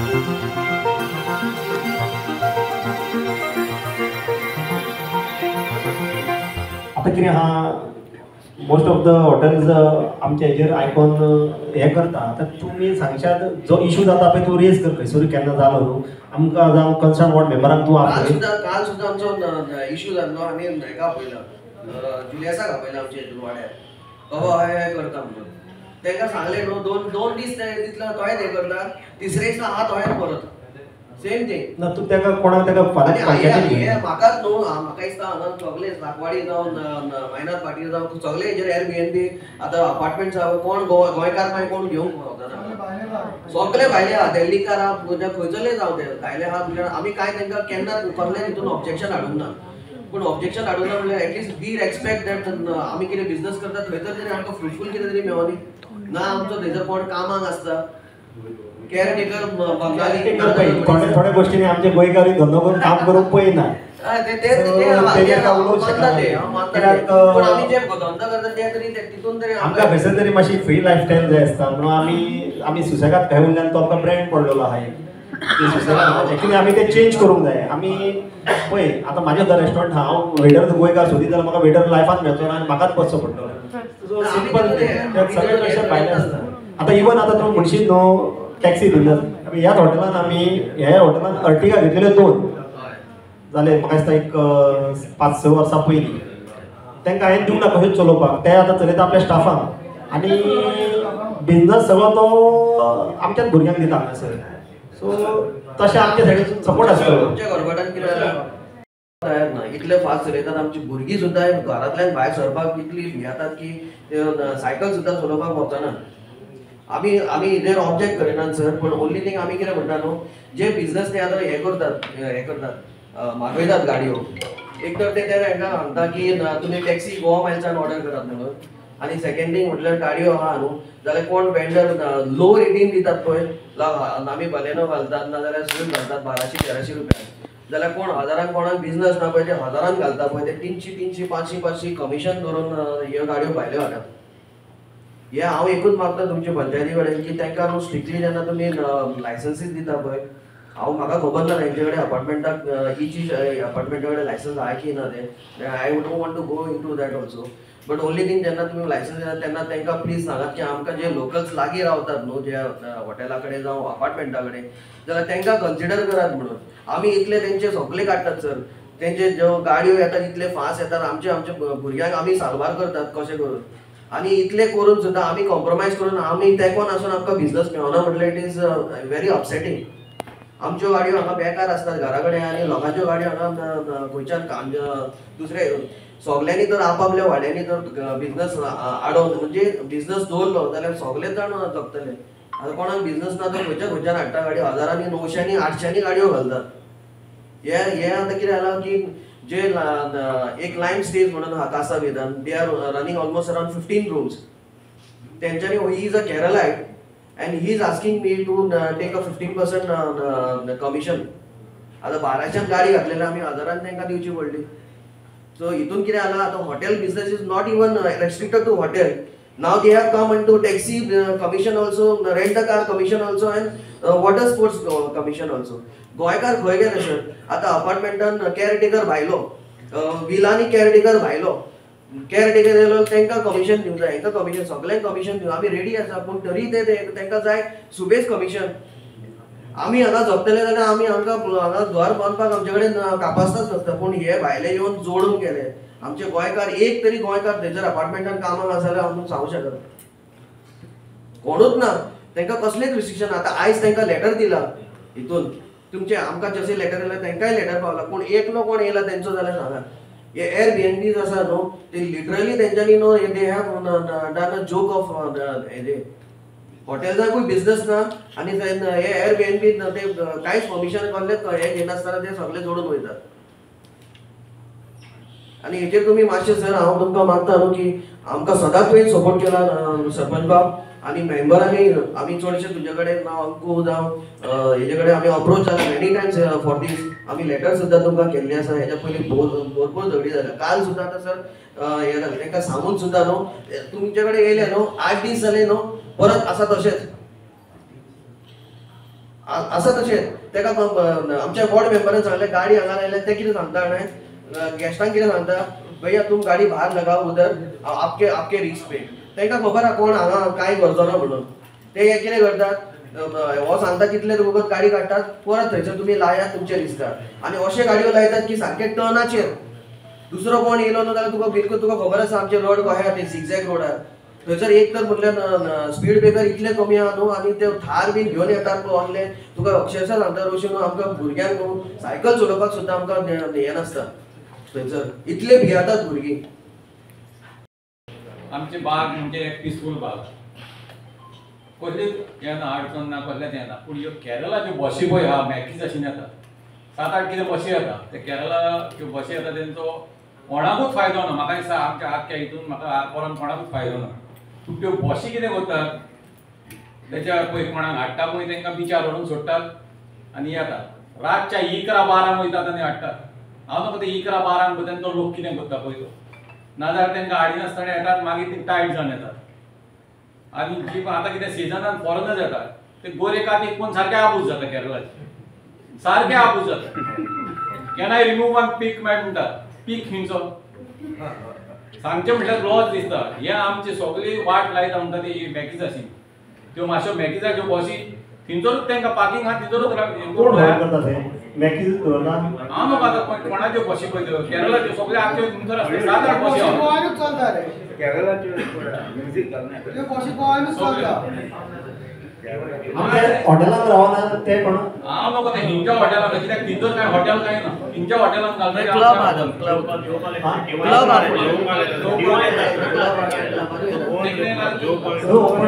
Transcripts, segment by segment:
आता कितें आहा मोस्ट ऑफ द हॉटेल्स आमचे हेजेर आयकून हें करता. आतां तुमी सांगशात जो इशू जाता पळय तो रेज कर खंयसर केन्ना जालो न्हू आमकां जावं कन्सर्न वॉर्ड मेंबरांक तूं काल सुद्दां आमचो इशू जाल्लो आमी हेका आपयला जुलियासाक आपयला आमच्या हितून वाड्यार बाबा हे करता म्हणून तांकां सांगलें न्हू दोन दीस तितलो तोय हें करता तिसरे दिसा हात तोयार परत सेम थिंग ना तूं ताका कोणाक ताका फाल्यां म्हाकाच न्हू म्हाका दिसता हांगा सगळे लाकवाडी जावन मायनात पाटील जावन सगळे हेजेर एअरबीएनबी आतां अपार्टमेंट्स कोण गोंयकार मागीर कोण घेवंक पावतना सगळे भायले आहा दिल्लीकार आहा खंयचले जावं ते भायले आहा म्हणजे आमी काय तांकां केन्ना कसलें हितून ऑब्जेक्शन हाडूंक ना पूण ऑब्जेक्शन हाडूंक ना म्हणजे एटलीस्ट वी एक्सपेक्ट दॅट आमी कितें बिजनेस करता थंयसर तरी आमकां फ्रुटफूल कितें तरी मेळोनी ना आमचो थंयसर कोण कामाक आसता केअरटेकर बंगाली थोड्या गोष्टींनी आमचे गोंयकारी धंदो करून काम करूंक पळयना आमकां खंयसर तरी मातशी फ्री लायफस्टायल जाय आसता म्हणून आमी सुसेगाद खंय उरल्यान तो आमकां ब्रँड पडलेलो आहा एक्चुअली आमी ते चेंज करूंक जाय आमी पळय आतां म्हाजें सुद्दां रेस्टॉरंट हांव वेटर गोंयकार सोदी जाल्यार म्हाका वेटर लायफान मेळचो ना आनी म्हाकाच बसचो पडटलो सिंपल सगळे प्रेशर भायले आसता आतां इवन आतां तूं म्हणशीत न्हू टॅक्सी दिल्यात ह्याच हॉटेलान आमी ह्या हॉटेलान अर्टिगा घेतलेल्यो 2 जाले म्हाका दिसता एक 5-6 वर्सां पयलीं तांकां हांवें दिवंक ना कशें चलोवपाक ते आतां चलयता आपल्या स्टाफांक आनी बिजनस सगळो तो आमच्याच भुरग्यांक दिता हांगासर सो तशें आमचे सायडीन सपोर्ट आसतलो आमच्या गोरवाटान कितें तयार ना इतले फास्ट चलयतात आमची भुरगीं सुद्दां घरांतल्यान भायर सरपाक इतली भियेतात की सायकल सुद्दां चलोवपाक वचना आमी हेजेर ऑब्जेक्ट करिनात सर पूण ओन्ली थिंग आमी कितें म्हणटा न्हू जे बिजनस ते आतां हें करतात मागयतात गाडयो एक तर ते तांकां सांगता की तुमी टॅक्सी गोवा मायल्सान ऑर्डर करात म्हणून आनी सेकंड थिंग म्हटल्यार गाडयो आहा न्हू जाल्यार कोण वेंडर लो रेटीन दितात पळय आमी बलेनो घालतात नाजाल्यार स्विफ्ट घालतात 1200-1300 रुपया जाल्यार कोण हजारांक कोणाक बिजनस ना पळय ते हजारांक घालता पळय ते 300 500 कमिशन धरून ह्यो गाडयो भायल्यो हाडप हे हांव एकूच मागता तुमचे पंचायती कडेन की तांकां न्हू स्ट्रिक्टली जेन्ना तुमी लायसन्सीस दिता पळय म्हाका खबर ना तेंचे कडेन अपार्टमेंटाक अपार्टमेंटा कडेन लायसन्स आहा की ना ते I don't want to go into that also but only thing जेन्ना तुमी लायसन्स दिता तेन्ना तांकां प्लीज सांगात की आमकां जे लोकल्स लागीं रावतात न्हू जे हॉटेला कडेन जावं अपार्टमेंटा कडेन जाल्यार तांकां कन्सिडर करात म्हणून आमी इतले तेंचे सगळे काडटात सर तेंचे ज्यो गाडयो येतात इतले फास्ट येतात आमचे भुरग्यांक आमी सारवार करतात कशें करून आनी इतले करून सुद्दां आमी कॉम्प्रोमायज करून आमी तेंकोन आसून आमकां बिजनस मेळना म्हटल्यार इट इज व्हेरी अपसेटींग आमच्यो गाडयो हांगा बेकार आसतात घरा कडेन आनी लोकांच्यो गाडयो हांगा खंयच्यान दुसरे सगल्यांनी तर आपापल्या वाड्यांनी तर बिजनस आडोवन म्हणजे बिजनस दवरलो जाल्यार सगळेच जाण जगतले आतां कोणाक बिजनस ना तर खंयच्यान हाडटा गाडयो हजारांनी 900नी 800नी गाडयो घालतात हे आतां कितें जालां की जे एक लायम स्टेज म्हणून आहा कासा वेदान they are running almost around 15 rooms तेंच्यांनी he is a Keralite and he is asking me to take a 15% commission आता 1200 गाडी घातलेली आमी हजारान तांकां दिवची पडली सो हितून कितें जाला आतां hotel business is not even restricted to hotel नाव they have come into taxi commission also rent a car commission also and water sports commission also गोंयकार खंय गेले सर आतां अपार्टमेंटान केअरटेकर भायलो विलांनी केअरटेकर भायलो केअरटेकर येयलो तांकां कमिशन दिवंक जाय हांकां कमिशन सगळ्यांक कमिशन दिवं आमी रेडी आसा पूण तरी ते तांकां जाय सुबेज कमिशन आमी हांगा जगतले जाल्यार आमी हांगा घर बांदपाक आमचे कडेन कापासताच नासता पूण हे भायले येवन जोडून गेले आमचे गोंयकार एक तरी गोंयकार थंयसर अपार्टमेंटान कामाक आसा जाल्यार आमी सांगूं शकना कोणूच ना तांकां कसलेच रिस्ट्रिक्शन आतां आयज तांकां लेटर दिला हितून तुमचे आमकां जशें लेटर येयला तांकांय लेटर पावला पूण एकलो कोण येयला तेंचो जाल्यार सांगात हे एअरबीएनबीज आसा न्हू ते लिटरली तेंच्यांनी न्हू they have done a joke of हेजे हॉटेल्सांकूय बिजनस ना आनी हे एअरबीएनबी ते कांयच परमिशन कसलेच हे घेनासतना ते सगळे जोडून वयतात आनी हेचेर तुमी मातशें सर हांव तुमकां मागता न्हू की आमकां सदांच तुवें सपोर्ट केला सरपंच बाब आनी मेंबरांनी आमी चडशे तुजे कडेन अंकू जावं हेजे कडेन आमी अप्रोच जाला मेनी टायम्स फॉर दीस आमी लेटर सुद्दां तुमकां केल्ली आसा हेज्या पयलीं भरपूर झगडी जाल्या काल सुद्दां आतां सर हे जालें तांकां सांगून सुद्दां न्हू तुमचे कडेन येयले न्हू 8 दीस जाले न्हू परत आसा तशेंच आसा तशें तेका आमच्या वॉर्ड मेंबरान सांगलें गाडी हांगा लायल्या ते कितें सांगता जाणां गेस्टांक कितें सांगता भैया तुम गाडी भायर लगाओ उधर आपके आपके रिस्क पे तांकां खबर आहा कोण हांगा कांय करचो ना म्हणून ते कितें करतात हो सांगता तितले तुमकां गाडी काडटात परत थंयसर तुमी लायात तुमच्या रिस्कार आनी अशे गाडयो लायतात की सारके टर्नाचेर दुसरो कोण येयलो न्हू जाल्यार तुका बिलकुल तुका खबर आसा आमचे रोड कशे आहा ते झिगझॅग रोडार थंयसर एक तर म्हटल्यार स्पीड ब्रेकर इतले कमी आहा न्हू आनी ते थार बीन घेवन येतात पळय ऑनले तुका अक्षरशः सांगता रोशन आमकां भुरग्यांक न्हू सायकल चलोवपाक सुद्दां आमकां हें नासता थंयसर इतले भियेतात भुरगीं आमचे बाग म्हणजे एक पिसफूल बाग कसलीच येना अडचण ना कसलेंच येना पूण ह्यो केरळाच्यो बसी पळय आहा मॅकीज अशी येता 7-8 कितें बसी येता ते केरळाच्यो बसी येता तेंचो कोणाकूच फायदो ना म्हाका दिसता आमच्या आख्या हितून म्हाका परत कोणाकूच फायदो ना पूण त्यो बसी कितें करतात तेच्या पळय कोणाक हाडटा पळय तांकां बिचार व्हरून सोडटात आनी येतात रातच्या 11-12 वयतात आनी हाडटात हांव नका ते 11-12 तेंचो लोक कितें करता पळय तो नाजाल्यार तांकां हाडी नासतना येतात मागीर ती टायट जावन येतात आनी जी आतां कितें सिजनान फॉरनर्स येतात ते गोरेकात एक पण सारके आबूज जाता केरळाचे सारके आबूज जाता कॅन आय रिमूव वन पीक म्हणटात पीक खंयचो सांगचे म्हटल्यार लॉस दिसता हे आमचे सगळी वाट लायता म्हणटा ती मॅकिजाची त्यो मातश्यो मॅकिजाच्यो बसी थंयसरूच तांकां पार्किंग आहा थंयसरूच मॅकीज दवरना हांव न्हू आतां कोणाच्यो बसी पळय त्यो केरळाच्यो सगळे आमच्यो थंयसर आसता 7-8 बसी आहा चलता रे केरळाच्यो म्युझिक घालना त्यो बसी गोंयानूच चलता आमच्या हॉटेलांत रावना ते कोण हांव नको ते हिंच्या हॉटेलान कित्याक थंयसर कांय हॉटेल कांय ना हिंच्या हॉटेलान घालता क्लब आहा पण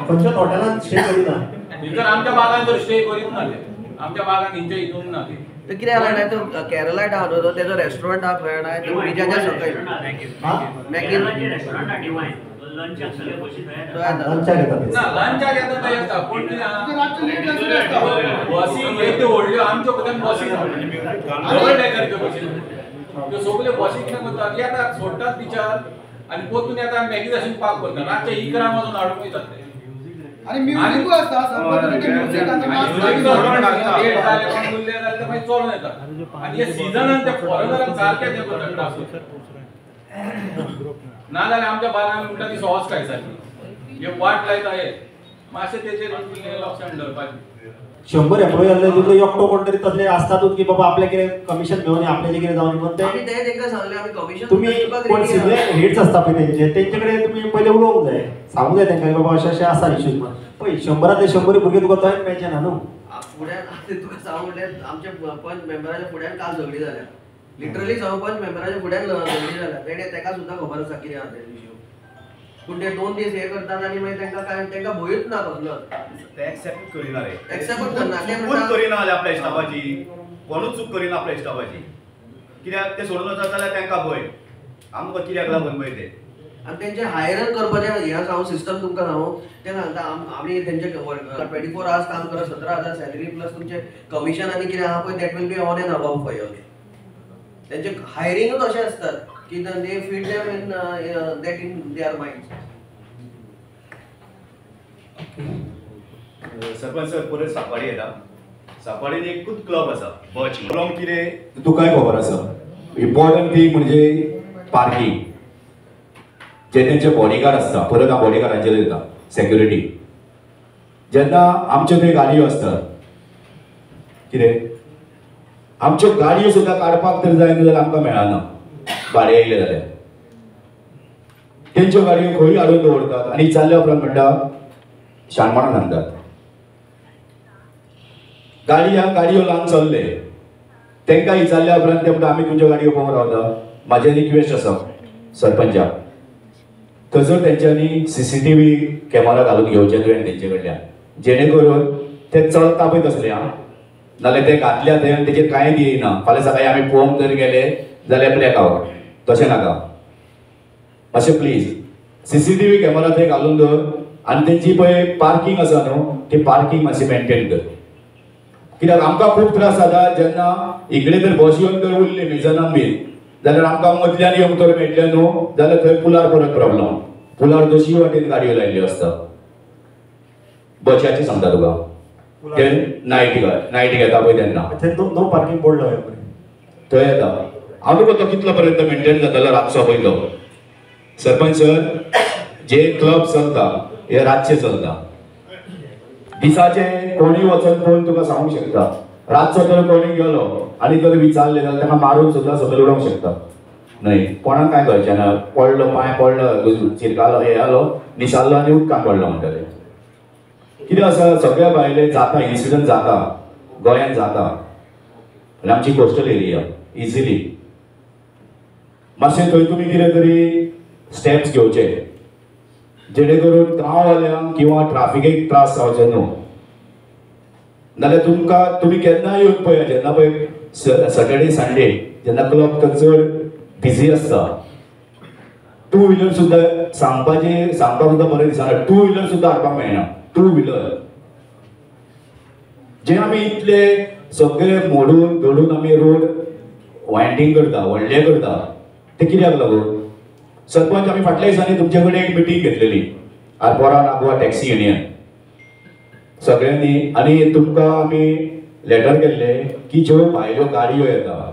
खंयच्याच हॉटेलांत स्टे करिना थंयसर आमच्या बागान जर स्टे करीत ना ते आमच्या बागान हिंच्या हितून ना ते ते कितें जाला जाणां तो केरलायट आहा न्हू तेजो रेस्टॉरंट आहा खंय जाणां ते ब्रिजाच्या सकयल मॅगीन लंचाक येता ते ना लंचाक येता तो येता पूण कितें आहा बसी येद्यो व्हडल्यो आमच्यो कडेन बसी डबल डेकरच्यो बसी त्यो सगल्यो बसी कितें करतात येतात सोडटात बिचार आनी परतून येता आनी मॅगी अशी पाक करतात रातचे 11 वाजून हाडून वयतात ते आणि म्युझिकूय आसता संबंधित म्युझिक आनी लेट जाले कोण उरले जाल्यार ते मागीर चोरून येतात आनी हे सिजनान ते फॉरेनरांक सारके ते करतात ट्राफिक नाजाल्यार आमच्या बागान म्हणटा ती सॉस खाय सारकी हे वाट लायता हे मातशें तेचेर लक्षान दवरपाचें 100 एम्प्लॉई आसले तितलो एकटो कोण तरी तसले असतातूच की बाबा आपल्या कितें कमिशन घेवन आपले जे कितें जावन म्हणून आमी ते तांकां सांगलें आमी कमिशन तुम्ही कोण सिनियर हेड्स असता पळय तेंचे कडेन तुम्ही पयलीं उलोवंक जाय सांगूंक जाय तांकां बाबा अशें अशें आसा इश्यूज म्हणून पळय 100 भुरगे तुका थंय मेळचे ना न्हू फुड्यान तुका सांगू म्हणल्यार आमच्या पंच मेंबराच्या फुड्यान काल झगडी जाल्या लिटरली सांगू पंच मेंबराच्या फुड्यान झगडी जाल्या तेणे ताका सुद्दां खबर आसा कितें आहा ते इश्यू पूण ते 2 दीस हे करतात आनी मागीर तांकां काय तांकां भंयूच ना कसलो ते एक्सेप्ट करिना रे एक्सेप्ट करना ते चूक म्हणटा करिना आपल्या स्टाफाची कोणूच चूक करिना आपल्या स्टाफाची कित्याक ते सोडून वचत जाल्यार तांकां भंय आमकां कित्याक लागून भंय ते आनी तेंचे हायरन करपाचें हें सांगू सिस्टम तुमकां सांगू ते सांगता आमी तेंचे 24 आवर्स काम करत 17,000 सॅलरी प्लस तुमचे कमिशन आनी कितें आहा पळय that will be on and above for you तेंचे हायरिंगूच अशें आसतात की they feed them in that in their minds sarpanch sir परत सांकवाडी येता सांकवाडीन एकूच क्लब आसा बच क्लब कितें तुकाय खबर आसा इम्पॉर्टंट थिंग म्हणजे पार्किंग जे तेंचे बॉडीगार्ड आसता परत हांव बॉडीगार्डांचेर येता सेक्युरिटी जेन्ना आमच्यो थंय गाडयो असतात कितें आमच्यो गाडयो सुद्दां काडपाक तर जाय न्हू जाल्यार आमकां मेळना भाडे येयले जाल्यार तेंच्यो गाडयो खंय हाडून दवरतात आनी जाल्ल्या उपरांत म्हणटा शाणपणां सांगतात गाडयो ल्हान चल्ले तांकां विचारल्या उपरांत ते म्हणटा आमी तुमच्यो गाडयो पळोवन रावता म्हाजें रिक्वेस्ट आसा सरपंचाक थंयसर तेंच्यांनी सीसीटीव्ही कॅमेरा घालून घेवचे तुवें तेंचे कडल्यान जेणे करून ते चलता पळय तसले आं नाल्यार ते घातल्या थंय आनी तेचेर कांय दियना फाल्यां सकाळीं आमी पळोवंक जर गेले जाल्यार ब्लॅक आउट तशें नाका मातशें प्लीज सीसीटीव्ही कॅमेरा थंय घालून दवर आनी तेंची पळय पार्किंग आसा न्हू ती पार्किंग मातशी मेंटेन कर कित्याक आमकां खूब त्रास जाता जेन्ना इकडे तर बस येवन तर उरली मिजनान बीन जाल्यार आमकां मदल्यान येवंक तर मेळटलें न्हू जाल्यार थंय पुलार परत प्रॉब्लम पुलार दोशी वाटेन गाडयो लायल्यो आसता बचाची सांगता तुका ते नायट घेता पळय तेन्ना थंय नो पार्किंग बोर्ड लावया बरें. थंय येता हांव तुका तो कितलो पर्यंत मेंटेन जातालो रातचो पयलो. सरपंच सर, जे क्लब चलता हे रातचे चलता. दिसाचे कोणी वचन पळोवन तुका सांगूंक शकता. रातचो जर कोणी गेलो आनी जर विचारले जाल्यार ताका मारून सुद्दां सकयल उडोवंक शकता. न्हय, कोणाक काय कळचें ना. पडलो, पांय पडलो, चिरकालो, हे जालो, निसारलो आनी उदकांत पडलो म्हणटले. कितें आसा, सगळ्या भायले जाता, इन्सिडंट जाता, गोंयांत जाता. आनी आमची कोस्टल एरिया इजिली मातशें थंय तुमी कितें तरी स्टेप्स घेवचे जेणे करून गांववाल्यांक किंवा ट्राफिकेक त्रास जावचे न्हू. नाल्यार तुमी केन्नाय येवन पळया, जेन्ना पळय सॅटर्डे संडे जेन्ना क्लब चड बिजी आसता, टू व्हिलर सुद्दां सांगपाक सुद्दां बरें दिसना. टू व्हिलर सुद्दां हाडपाक मेळना. टू व्हिलर जे आमी इतले सगळे मोडून धडून आमी रोड वायंडींग करता, व्हडले करता, ते कित्याक लागून? सरपंच, आमी फाटल्या दिसांनी तुमचे कडेन एक मिटींग घेतलेली आरपोरा नागवा टॅक्सी युनियन सगळ्यांनी, आनी तुमकां आमी लेटर केल्ले की ज्यो भायल्यो गाडयो येता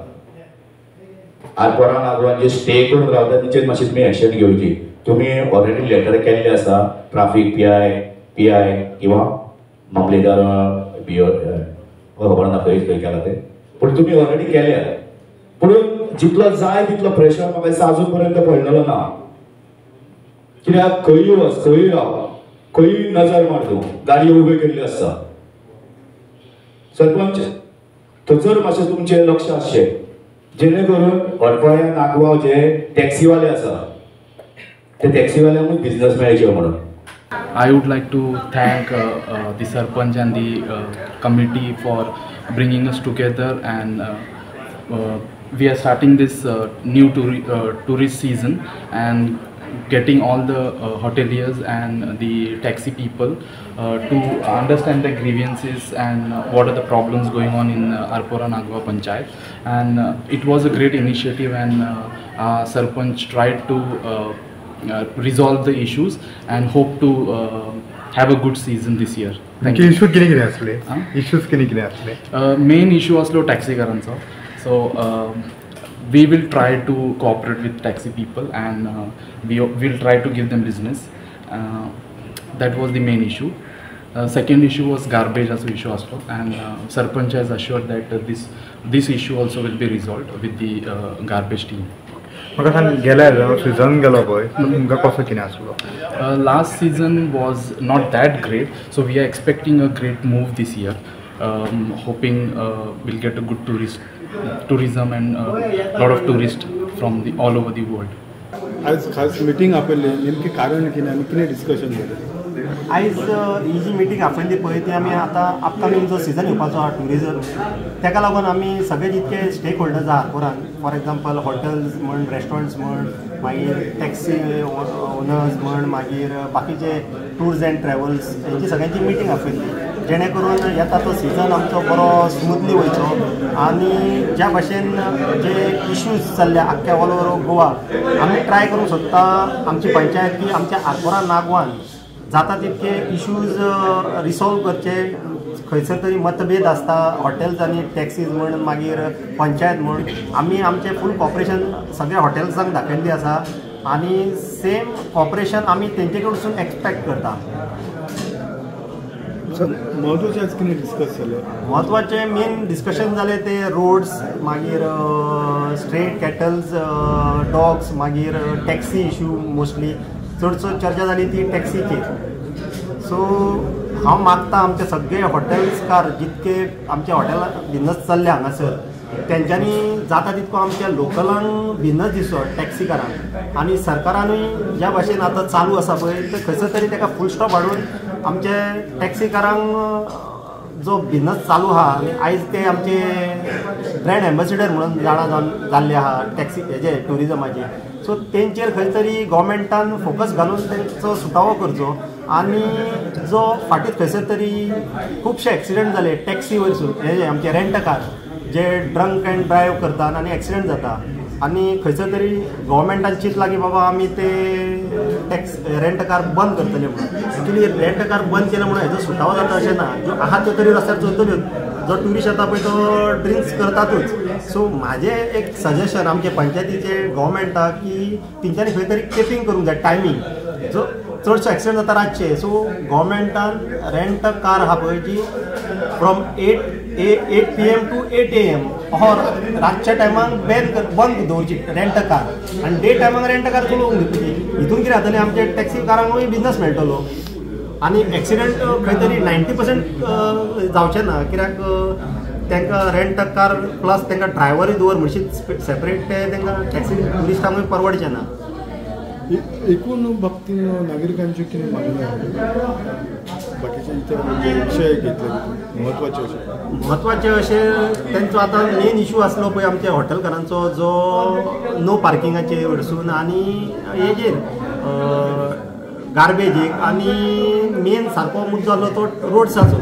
आरपोरा नागवान जे स्टे करून रावता तेचेर मातशी तुमी एक्शन घेवची. तुमी ऑलरेडी लेटर केल्ले आसा ट्राफीक पी.आय. किंवा मामलेदार खबर ना खंय केला ते, पूण तुमी ऑलरेडी केल्या. पुणून जितलो जाय तितलो प्रेशर म्हाका दिसता अजून पर्यंत पडलेलो ना. कित्याक खंयूय वच, खंयूय राव, खंयूय नजर मार तूं, गाडयो उब्यो केल्ल्यो आसता. सरपंच, थंयसर मातशें तुमचें लक्ष आसचें जेणे करून अडपळ्या नागवा जे टॅक्सीवाले आसा ते टॅक्सीवाल्यांकूच बिझनस मेळचे म्हणून. I would like to thank the Sarpanch and the committee for bringing us together, and we are starting this new tourist season and getting all the hoteliers and the taxi people to understand the grievances and what are the problems going on in Arpora Nagwa Panchayat. And it was a great initiative, and Sarpanch tried to resolve the issues and hope to have a good season this year. Thank you. Issues कितें आसले? Issues कितें आसले? Main issue असलो टॅक्सीकारांचो. So we will try to cooperate with taxi people, and we will try to give them business. That was the main issue. Second issue was garbage as issue असलो, and Sarpanch has assured that this issue also will be resolved with the garbage team. म्हाका सांग, गेल्या season गेलो पळय, तुमकां कसो कितें आसलो? Last season was not that great, so we are expecting a great move this year. Hoping we'll get a good tourism and lot of tourists from all over the world. आज खास meeting आपयल्ली, नेमकी कारण कितें आनी कितें discussion जालें? आयज ही जी meeting आपयली पळय ती आमी आतां अपकमींग जो सिजन येवपाचो आहा टुरिजम, ताका लागून आमी सगळे जितके स्टेक होल्डर्स आहा आरपोरान, फॉर एग्जाम्पल हॉटेल्स म्हण, रेस्टॉरंट्स म्हण, मागीर टॅक्सी ओनर्स म्हण, मागीर बाकीचे टूर्स एंड ट्रॅवल्स, हेंची सगळ्यांची मिटींग आपयली जेणे करून येता तो सिजन आमचो बरो स्मूथली वयचो. आनी ज्या भाशेन जे इश्यूज चल्ल्या आख्ख्या ऑल ओवर गोवा, आमी ट्राय करूंक सोदता आमची पंचायत की आमच्या आरपोरा नागवान जाता तितके इश्यूज रिसॉल्व करचे. खंयसर तरी मतभेद आसता हॉटेल्स आनी टॅक्सीज म्हण, मागीर पंचायत म्हण, आमी आमचें फूल कॉपरेशन सगळ्या हॉटेल्सांक दाखयल्ली आसा आनी सेम कॉपरेशन आमी तेंचे कडसून एक्सपेक्ट करता. महत्वाचें आज कितें डिस्कस जालें? महत्वाचे मेन डिस्कशन जालें ते रोड्स, मागीर स्ट्रेट कॅटल्स, डॉग्स, मागीर टॅक्सी इश्यू मोस्टली चडसो चर्चा जाली ती टॅक्सीचेर. सो हांव मागता आमचे सगळे हॉटेल्सकार जितके आमच्या हॉटेलांत बिजनस चल्ले हांगासर तेंच्यांनी जाता तितको आमच्या लोकलांक बिजनस दिसो टॅक्सीकारांक, आनी सरकारानूय ज्या भाशेन आतां चालू आसा पळय ते खंयसर तरी ताका फूल स्टॉप हाडून आमचे टॅक्सीकारांक जो बिजनस चालू आहा आनी आयज ते आमचे ब्रँड एम्बेसिडर म्हणून जाल्ले आहा टॅक्सी हेजे टुरिजमाचे. सो तेंचेर खंय तरी गव्हर्मेंटान फोकस घालून तेंचो सुटावो करचो. आनी जो फाटीं खंयसर तरी खुबशे एक्सिडंट जाले टॅक्सी वयरसून, हे आमचे रेंट कार जे ड्रंक एंड ड्रायव्ह करतात आनी एक्सिडंट जाता, आनी खंयसर तरी गव्हर्मेंटान चिंतलां की बाबा आमी ते टॅक्स रेंट कार बंद करतले म्हणून. एक्चुली रेंट कार बंद केले म्हणून हेजो सुटावो जाता अशें ना. ज्यो आहा त्यो तरी रस्त्यार चलतल्योच. जो ट्युरिस्ट येता पळय तो ड्रिंक्स करतातूच. सो म्हाजें एक सजेशन आमचे पंचायतीचे गव्हर्मेंटाक की तेंच्यांनी खंय तरी केपिंग करूंक जाय टायमींग. जो चडसो एक्सिडेंट जाता रातचे. सो गव्हर्मेंटान रेंट कार आहा पळय जी फ्रॉम 8 PM to 8 AM और रातच्या टायमाक बंद दवरची रेंट कार आनी डे टायमाक रेंट कार चलोवंक दिवची. हितून कितें जातलें आमचे टॅक्सी कारांकूय बिजनस मेळटलो आनी एक्सिडेंट खंय तरी 90% जावचें ना. कित्याक तांकां रेंट कार प्लस तांकां ड्रायव्हरूय दवर म्हणशी सेपरेट ते तांकां टॅक्सी ट्युरिस्टांकूय परवडचें ना. एकूण बाबतीन नागरिकांचे कितें मागणी बाकीचे इतर विशय घेतले म्हत्वाचे अशें तेंचो आतां मेन इशू आसलो पळय आमच्या हॉटेलकारांचो जो नो पार्किंगाचे वरसून आनी हेजेर गार्बेजीक आनी मेन सारको मुद्दो आसलो तो रोड्साचो.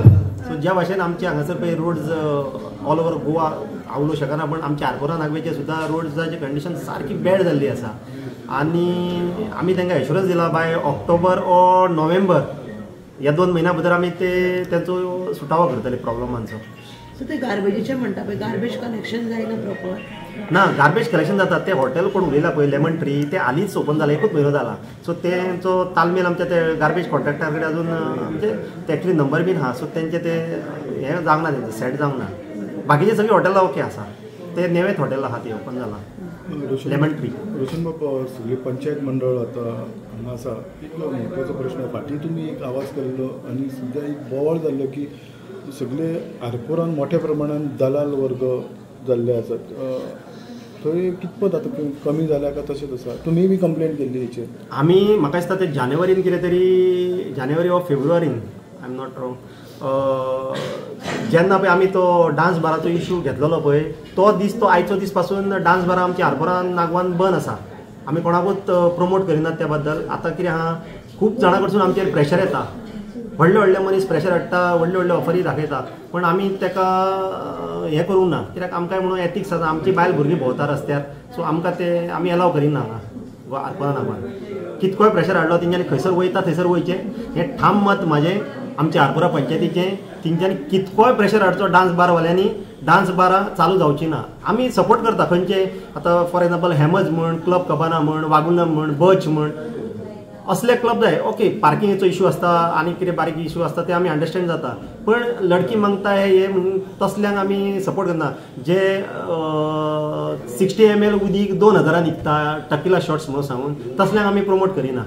सो ज्या भाशेन आमचे हांगासर पळय रोड्स ऑल ओवर गोवा हांव उलोवंक शकना पण आमच्या आरपोरा नागवेचे सुद्दां रोड्साची कंडिशन सारकी बॅड जाल्ली आसा. आनी आमी तांकां एश्युरन्स दिला बाय ऑक्टोबर ऑर नोव्हेंबर ह्या 2 म्हयन्या भितर आमी तेंचो सुटावो करतले प्रॉब्लमांचो. सो ते गार्बेजीचे म्हणटा पळय गार्बेज कलेक्शन जायना प्रॉपर. ना गार्बेज कलेक्शन जाता ते हॉटेल कोण उलयला पळय लेमन ट्री ते हालींच ओपन जालें 1 म्हयनो जाला. सो तेंचो तालमेल आमच्या ते गार्बेज कॉन्ट्रॅक्टरा कडेन अजून म्हणजे एक्चुली नंबर बीन आहा. सो तेंचे ते हें जावंक ना तेंचें सेट जावंक ना. बाकीचे सगळीं हॉटेलां ओके आसा. ते नेवेत हॉटेल आहा ते ओपन जाला लेमन ट्री. रोशन बाबा सगळी पंचायत मंडळ आतां हांगा आसा एक म्हत्वाचो प्रश्न फाटीं तुमी एक आवाज केल्लो आनी सद्या एक बोवाळ जाल्लो की सगळे आरपोरान मोठ्या प्रमाणात दलाल वर्ग जाल्ले आसात. थंय कितपत आतां कमी जाल्या काय तशेंच आसा. तुमी बी कंप्लेंट केल्ली हेचेर. आमी म्हाका दिसता ते जानेवारीन कितें तरी जानेवारी ऑर फेब्रुवारीन आय एम नॉट रॉंग जेन्ना पळय आमी तो डान्स बाराचो इशू घेतलेलो पळय तो दीस तो आयचो दीस पासून डान्स बार आमच्या आरपोरान नागवान बंद आसा. आमी कोणाकूच प्रमोट करिनात त्या बद्दल. आतां कितें आहा खूब जाणां कडसून आमचेर प्रेशर येता. व्हडले मनीस प्रेशर हाडटा व्हडल्यो ऑफरी दाखयता पण आमी ताका हें करूंक ना. कित्याक आमकां म्हणून एथिक्स आसा. आमची बायल भुरगीं भोंवता रस्त्यार. सो आमकां ते आमी अलाव करिना हांगा आरपोरा नागवान. कितकोय प्रेशर हाडलो तेंच्यांनी खंयसर वयता थंयसर वयचें हें ठाम मत म्हाजें आमच्या आरपोरा पंचायतीचें. तेंच्यांनी कितकोय प्रेशर हाडचो डान्स बारवाल्यांनी डान्स बारां चालू जावची ना. आमी सपोर्ट करता खंयचे आतां फॉर एग्जांपल हेमज म्हण क्लब कबाना म्हण वागुनम म्हण बच म्हण असले क्लब जाय. ओके पार्किंगेचो इशू आसता आनी कितें बारीक इशू आसता ते आमी अंडरस्टँड जाता पण लडकी मागता हे म्हणून तसल्यांक आमी सपोर्ट करना. जे 60 ml उदीक 2000 विकता टकिला शॉट्स म्हणून सांगून तसल्यांक आमी प्रमोट करिना.